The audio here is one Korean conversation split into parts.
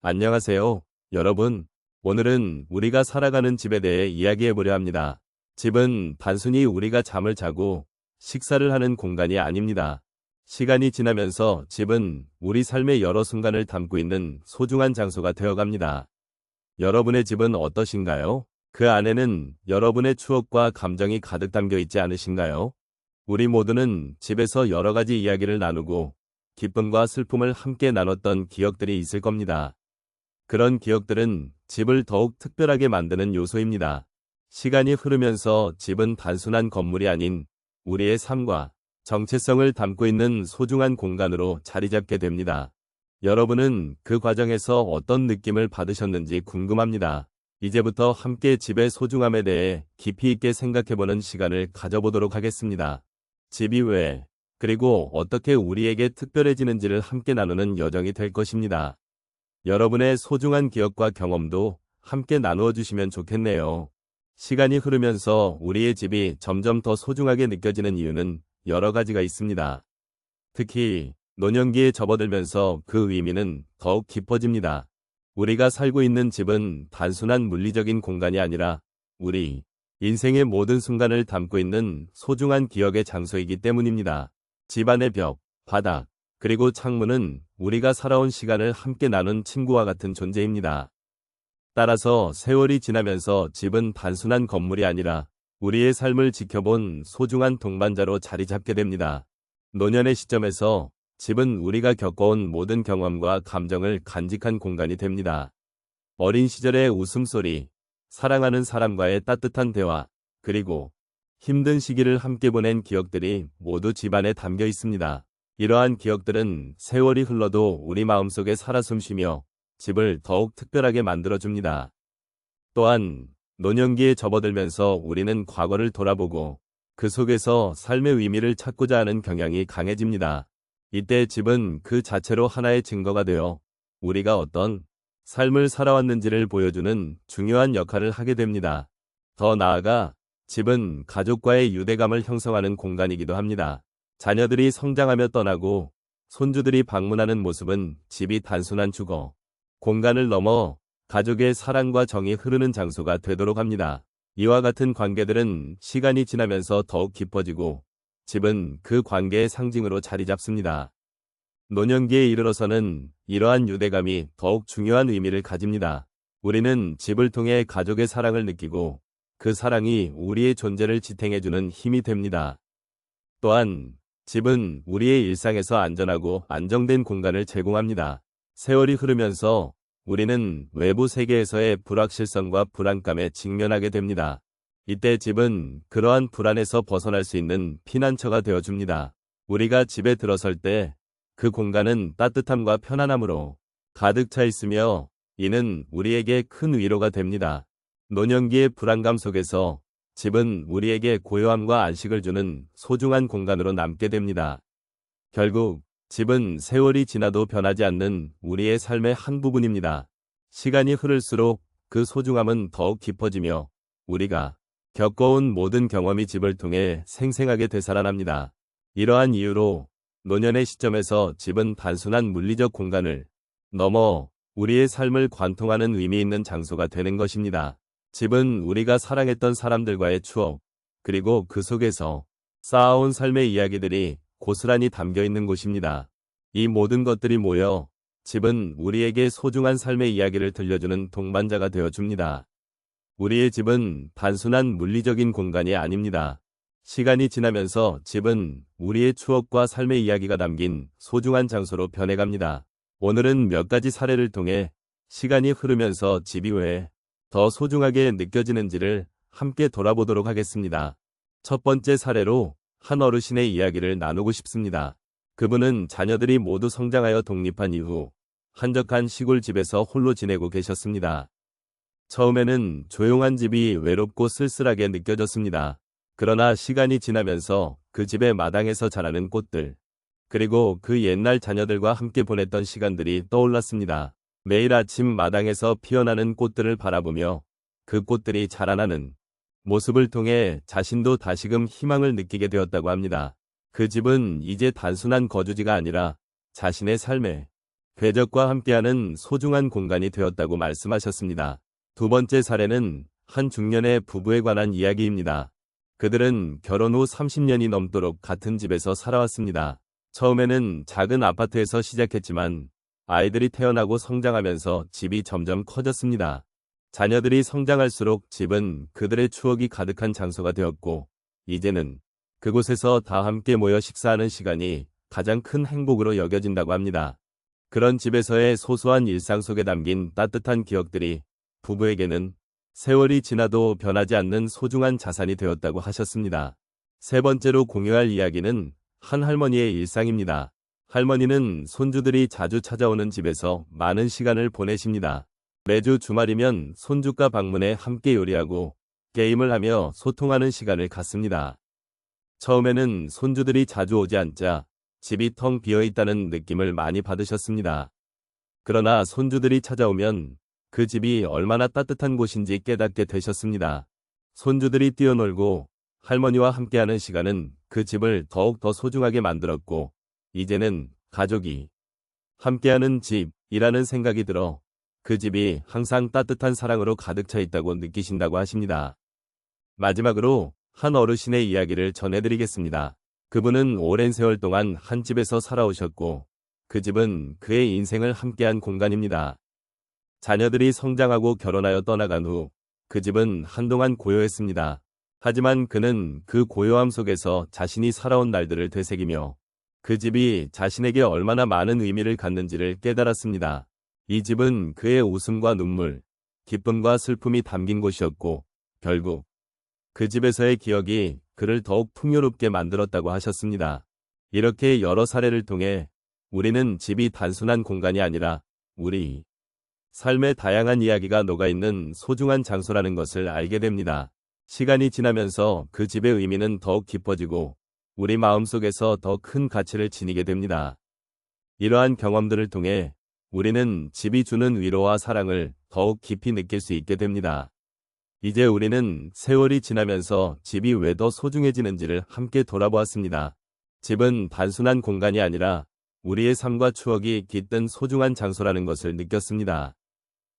안녕하세요, 여러분. 오늘은 우리가 살아가는 집에 대해 이야기해보려 합니다. 집은 단순히 우리가 잠을 자고 식사를 하는 공간이 아닙니다. 시간이 지나면서 집은 우리 삶의 여러 순간을 담고 있는 소중한 장소가 되어갑니다. 여러분의 집은 어떠신가요? 그 안에는 여러분의 추억과 감정이 가득 담겨 있지 않으신가요? 우리 모두는 집에서 여러 가지 이야기를 나누고 기쁨과 슬픔을 함께 나눴던 기억들이 있을 겁니다. 그런 기억들은 집을 더욱 특별하게 만드는 요소입니다. 시간이 흐르면서 집은 단순한 건물이 아닌 우리의 삶과 정체성을 담고 있는 소중한 공간으로 자리 잡게 됩니다. 여러분은 그 과정에서 어떤 느낌을 받으셨는지 궁금합니다. 이제부터 함께 집의 소중함에 대해 깊이 있게 생각해보는 시간을 가져보도록 하겠습니다. 집이 왜, 그리고 어떻게 우리에게 특별해지는지를 함께 나누는 여정이 될 것입니다. 여러분의 소중한 기억과 경험도 함께 나누어 주시면 좋겠네요. 시간이 흐르면서 우리의 집이 점점 더 소중하게 느껴지는 이유는 여러 가지가 있습니다. 특히 노년기에 접어들면서 그 의미는 더욱 깊어집니다. 우리가 살고 있는 집은 단순한 물리적인 공간이 아니라 우리 인생의 모든 순간을 담고 있는 소중한 기억의 장소이기 때문입니다. 집안의 벽, 바닥, 그리고 창문은 우리가 살아온 시간을 함께 나눈 친구와 같은 존재입니다. 따라서 세월이 지나면서 집은 단순한 건물이 아니라 우리의 삶을 지켜본 소중한 동반자로 자리 잡게 됩니다. 노년의 시점에서 집은 우리가 겪어온 모든 경험과 감정을 간직한 공간이 됩니다. 어린 시절의 웃음소리, 사랑하는 사람과의 따뜻한 대화, 그리고 힘든 시기를 함께 보낸 기억들이 모두 집안에 담겨 있습니다. 이러한 기억들은 세월이 흘러도 우리 마음속에 살아 숨쉬며 집을 더욱 특별하게 만들어줍니다. 또한 노년기에 접어들면서 우리는 과거를 돌아보고 그 속에서 삶의 의미를 찾고자 하는 경향이 강해집니다. 이때 집은 그 자체로 하나의 증거가 되어 우리가 어떤 삶을 살아왔는지를 보여주는 중요한 역할을 하게 됩니다. 더 나아가 집은 가족과의 유대감을 형성하는 공간이기도 합니다. 자녀들이 성장하며 떠나고 손주들이 방문하는 모습은 집이 단순한 주거, 공간을 넘어 가족의 사랑과 정이 흐르는 장소가 되도록 합니다. 이와 같은 관계들은 시간이 지나면서 더욱 깊어지고 집은 그 관계의 상징으로 자리 잡습니다. 노년기에 이르러서는 이러한 유대감이 더욱 중요한 의미를 가집니다. 우리는 집을 통해 가족의 사랑을 느끼고 그 사랑이 우리의 존재를 지탱해주는 힘이 됩니다. 또한 집은 우리의 일상에서 안전하고 안정된 공간을 제공합니다. 세월이 흐르면서 우리는 외부 세계에서의 불확실성과 불안감에 직면하게 됩니다. 이때 집은 그러한 불안에서 벗어날 수 있는 피난처가 되어줍니다. 우리가 집에 들어설 때 그 공간은 따뜻함과 편안함으로 가득 차 있으며 이는 우리에게 큰 위로가 됩니다. 노년기의 불안감 속에서 집은 우리에게 고요함과 안식을 주는 소중한 공간으로 남게 됩니다. 결국 집은 세월이 지나도 변하지 않는 우리의 삶의 한 부분입니다. 시간이 흐를수록 그 소중함은 더욱 깊어지며 우리가 겪어온 모든 경험이 집을 통해 생생하게 되살아납니다. 이러한 이유로 노년의 시점에서 집은 단순한 물리적 공간을 넘어 우리의 삶을 관통하는 의미 있는 장소가 되는 것입니다. 집은 우리가 사랑했던 사람들과의 추억, 그리고 그 속에서 쌓아온 삶의 이야기들이 고스란히 담겨 있는 곳입니다. 이 모든 것들이 모여 집은 우리에게 소중한 삶의 이야기를 들려주는 동반자가 되어줍니다. 우리의 집은 단순한 물리적인 공간이 아닙니다. 시간이 지나면서 집은 우리의 추억과 삶의 이야기가 담긴 소중한 장소로 변해갑니다. 오늘은 몇 가지 사례를 통해 시간이 흐르면서 집이 왜 더 소중하게 느껴지는지를 함께 돌아보도록 하겠습니다. 첫 번째 사례로 한 어르신의 이야기를 나누고 싶습니다. 그분은 자녀들이 모두 성장하여 독립한 이후 한적한 시골 집에서 홀로 지내고 계셨습니다. 처음에는 조용한 집이 외롭고 쓸쓸하게 느껴졌습니다. 그러나 시간이 지나면서 그 집의 마당에서 자라는 꽃들, 그리고 그 옛날 자녀들과 함께 보냈던 시간들이 떠올랐습니다. 매일 아침 마당에서 피어나는 꽃들을 바라보며 그 꽃들이 자라나는 모습을 통해 자신도 다시금 희망을 느끼게 되었다고 합니다. 그 집은 이제 단순한 거주지가 아니라 자신의 삶의 궤적과 함께하는 소중한 공간이 되었다고 말씀하셨습니다. 두 번째 사례는 한 중년의 부부에 관한 이야기입니다. 그들은 결혼 후 30년이 넘도록 같은 집에서 살아왔습니다. 처음에는 작은 아파트에서 시작했지만 아이들이 태어나고 성장하면서 집이 점점 커졌습니다. 자녀들이 성장할수록 집은 그들의 추억이 가득한 장소가 되었고, 이제는 그곳에서 다 함께 모여 식사하는 시간이 가장 큰 행복으로 여겨진다고 합니다. 그런 집에서의 소소한 일상 속에 담긴 따뜻한 기억들이 부부에게는 세월이 지나도 변하지 않는 소중한 자산이 되었다고 하셨습니다. 세 번째로 공유할 이야기는 한 할머니의 일상입니다. 할머니는 손주들이 자주 찾아오는 집에서 많은 시간을 보내십니다. 매주 주말이면 손주가 방문해 함께 요리하고 게임을 하며 소통하는 시간을 갖습니다. 처음에는 손주들이 자주 오지 않자 집이 텅 비어 있다는 느낌을 많이 받으셨습니다. 그러나 손주들이 찾아오면 그 집이 얼마나 따뜻한 곳인지 깨닫게 되셨습니다. 손주들이 뛰어놀고 할머니와 함께하는 시간은 그 집을 더욱 더 소중하게 만들었고, 이제는 가족이 함께하는 집이라는 생각이 들어 그 집이 항상 따뜻한 사랑으로 가득 차 있다고 느끼신다고 하십니다. 마지막으로 한 어르신의 이야기를 전해드리겠습니다. 그분은 오랜 세월 동안 한 집에서 살아오셨고, 그 집은 그의 인생을 함께한 공간입니다. 자녀들이 성장하고 결혼하여 떠나간 후 그 집은 한동안 고요했습니다. 하지만 그는 그 고요함 속에서 자신이 살아온 날들을 되새기며 그 집이 자신에게 얼마나 많은 의미를 갖는지를 깨달았습니다. 이 집은 그의 웃음과 눈물, 기쁨과 슬픔이 담긴 곳이었고, 결국 그 집에서의 기억이 그를 더욱 풍요롭게 만들었다고 하셨습니다. 이렇게 여러 사례를 통해 우리는 집이 단순한 공간이 아니라 우리 삶의 다양한 이야기가 녹아있는 소중한 장소라는 것을 알게 됩니다. 시간이 지나면서 그 집의 의미는 더욱 깊어지고 우리 마음속에서 더 큰 가치를 지니게 됩니다. 이러한 경험들을 통해 우리는 집이 주는 위로와 사랑을 더욱 깊이 느낄 수 있게 됩니다. 이제 우리는 세월이 지나면서 집이 왜 더 소중해지는지를 함께 돌아보았습니다. 집은 단순한 공간이 아니라 우리의 삶과 추억이 깃든 소중한 장소라는 것을 느꼈습니다.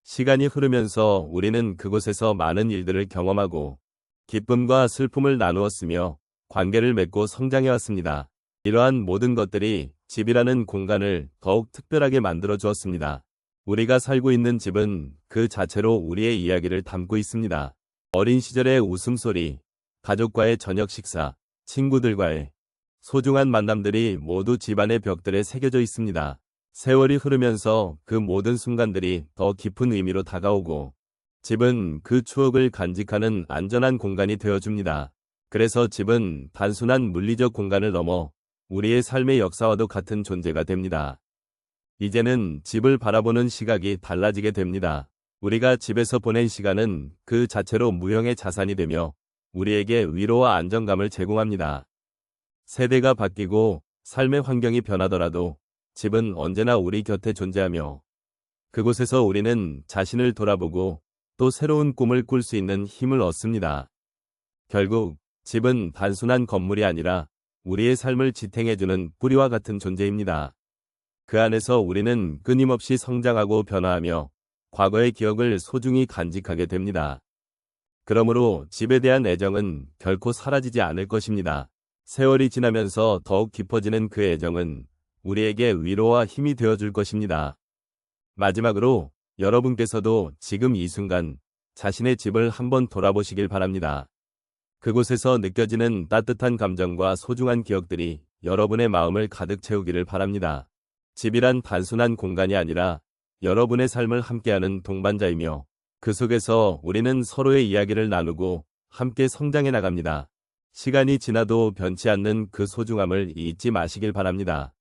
시간이 흐르면서 우리는 그곳에서 많은 일들을 경험하고 기쁨과 슬픔을 나누었으며 관계를 맺고 성장해왔습니다. 이러한 모든 것들이 집이라는 공간을 더욱 특별하게 만들어 주었습니다. 우리가 살고 있는 집은 그 자체로 우리의 이야기를 담고 있습니다. 어린 시절의 웃음소리, 가족과의 저녁 식사, 친구들과의 소중한 만남들이 모두 집안의 벽들에 새겨져 있습니다. 세월이 흐르면서 그 모든 순간들이 더 깊은 의미로 다가오고 집은 그 추억을 간직하는 안전한 공간이 되어줍니다. 그래서 집은 단순한 물리적 공간을 넘어 우리의 삶의 역사와도 같은 존재가 됩니다. 이제는 집을 바라보는 시각이 달라지게 됩니다. 우리가 집에서 보낸 시간은 그 자체로 무형의 자산이 되며 우리에게 위로와 안정감을 제공합니다. 세대가 바뀌고 삶의 환경이 변하더라도 집은 언제나 우리 곁에 존재하며 그곳에서 우리는 자신을 돌아보고 또 새로운 꿈을 꿀 수 있는 힘을 얻습니다. 결국 집은 단순한 건물이 아니라 우리의 삶을 지탱해주는 뿌리와 같은 존재입니다. 그 안에서 우리는 끊임없이 성장하고 변화하며 과거의 기억을 소중히 간직하게 됩니다. 그러므로 집에 대한 애정은 결코 사라지지 않을 것입니다. 세월이 지나면서 더욱 깊어지는 그 애정은 우리에게 위로와 힘이 되어줄 것입니다. 마지막으로 여러분께서도 지금 이 순간 자신의 집을 한번 돌아보시길 바랍니다. 그곳에서 느껴지는 따뜻한 감정과 소중한 기억들이 여러분의 마음을 가득 채우기를 바랍니다. 집이란 단순한 공간이 아니라 여러분의 삶을 함께하는 동반자이며 그 속에서 우리는 서로의 이야기를 나누고 함께 성장해 나갑니다. 시간이 지나도 변치 않는 그 소중함을 잊지 마시길 바랍니다.